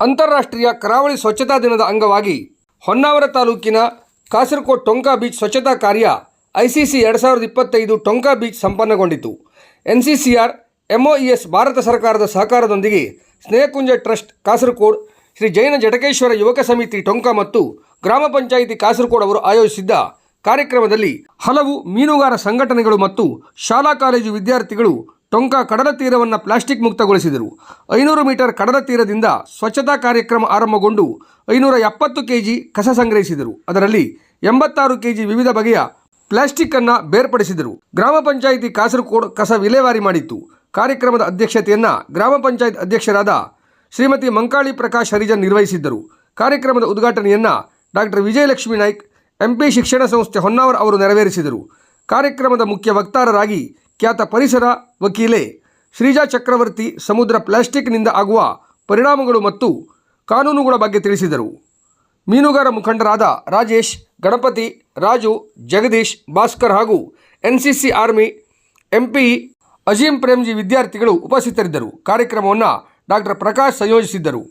ಅಂತಾರಾಷ್ಟ್ರೀಯ ಕರಾವಳಿ ಸ್ವಚ್ಛತಾ ದಿನದ ಅಂಗವಾಗಿ ಹೊನ್ನಾವರ ತಾಲೂಕಿನ ಕಾಸರಕೋಡ್ ಟೊಂಕಾ ಬೀಚ್ ಸ್ವಚ್ಛತಾ ಕಾರ್ಯ ಐಸಿಸಿ 2025 ಟೊಂಕಾ ಬೀಚ್ ಸಂಪನ್ನಗೊಂಡಿತು. ಎನ್ಸಿಸಿಆರ್, MOES ಭಾರತ ಸರ್ಕಾರದ ಸಹಕಾರದೊಂದಿಗೆ ಸ್ನೇಹಕುಂಜ ಟ್ರಸ್ಟ್ ಕಾಸರಕೋಡ್, ಶ್ರೀ ಜೈನ ಜಟಕೇಶ್ವರ ಯುವಕ ಸಮಿತಿ ಟೊಂಕಾ ಮತ್ತು ಗ್ರಾಮ ಪಂಚಾಯಿತಿ ಕಾಸರಕೋಡ್ ಅವರು ಆಯೋಜಿಸಿದ್ದ ಕಾರ್ಯಕ್ರಮದಲ್ಲಿ ಹಲವು ಮೀನುಗಾರ ಸಂಘಟನೆಗಳು ಮತ್ತು ಶಾಲಾ ಕಾಲೇಜು ವಿದ್ಯಾರ್ಥಿಗಳು ಟೊಂಕಾ ಕಡಲ ತೀರವನ್ನು ಪ್ಲಾಸ್ಟಿಕ್ ಮುಕ್ತಗೊಳಿಸಿದರು. 500 ಮೀಟರ್ ಕಡಲ ತೀರದಿಂದ ಸ್ವಚ್ಛತಾ ಕಾರ್ಯಕ್ರಮ ಆರಂಭಗೊಂಡು 570 kg ಕಸ ಸಂಗ್ರಹಿಸಿದರು. ಅದರಲ್ಲಿ 86 kg ವಿವಿಧ ಬಗೆಯ ಪ್ಲಾಸ್ಟಿಕ್ ಅನ್ನು ಬೇರ್ಪಡಿಸಿದರು. ಗ್ರಾಮ ಪಂಚಾಯಿತಿ ಕಾಸರಕೋಡ್ ಕಸ ವಿಲೇವಾರಿ ಮಾಡಿತ್ತು. ಕಾರ್ಯಕ್ರಮದ ಅಧ್ಯಕ್ಷತೆಯನ್ನು ಗ್ರಾಮ ಪಂಚಾಯತ್ ಅಧ್ಯಕ್ಷರಾದ ಶ್ರೀಮತಿ ಮಂಕಾಳಿ ಪ್ರಕಾಶ್ ಹರಿಜನ್ ನಿರ್ವಹಿಸಿದ್ದರು. ಕಾರ್ಯಕ್ರಮದ ಉದ್ಘಾಟನೆಯನ್ನು ಡಾಕ್ಟರ್ ವಿಜಯಲಕ್ಷ್ಮಿ ನಾಯ್ಕ್, MP ಶಿಕ್ಷಣ ಸಂಸ್ಥೆ ಹೊನ್ನಾವರ ಅವರು ನೆರವೇರಿಸಿದರು. ಕಾರ್ಯಕ್ರಮದ ಮುಖ್ಯ ವಕ್ತಾರರಾಗಿ ಖ್ಯಾತ ಪರಿಸರ ವಕೀಲೆ ಶ್ರೀಜಾ ಚಕ್ರವರ್ತಿ ಸಮುದ್ರ ಪ್ಲಾಸ್ಟಿಕ್ನಿಂದ ಆಗುವ ಪರಿಣಾಮಗಳು ಮತ್ತು ಕಾನೂನುಗಳ ಬಗ್ಗೆ ತಿಳಿಸಿದರು. ಮೀನುಗಾರ ಮುಖಂಡರಾದ ರಾಜೇಶ್, ಗಣಪತಿ, ರಾಜು, ಜಗದೀಶ್, ಭಾಸ್ಕರ್ ಹಾಗೂ NCC army MP Azim Premji ವಿದ್ಯಾರ್ಥಿಗಳು ಉಪಸ್ಥಿತರಿದ್ದರು. ಕಾರ್ಯಕ್ರಮವನ್ನು ಡಾಕ್ಟರ್ ಪ್ರಕಾಶ್ ಸಂಯೋಜಿಸಿದ್ದರು.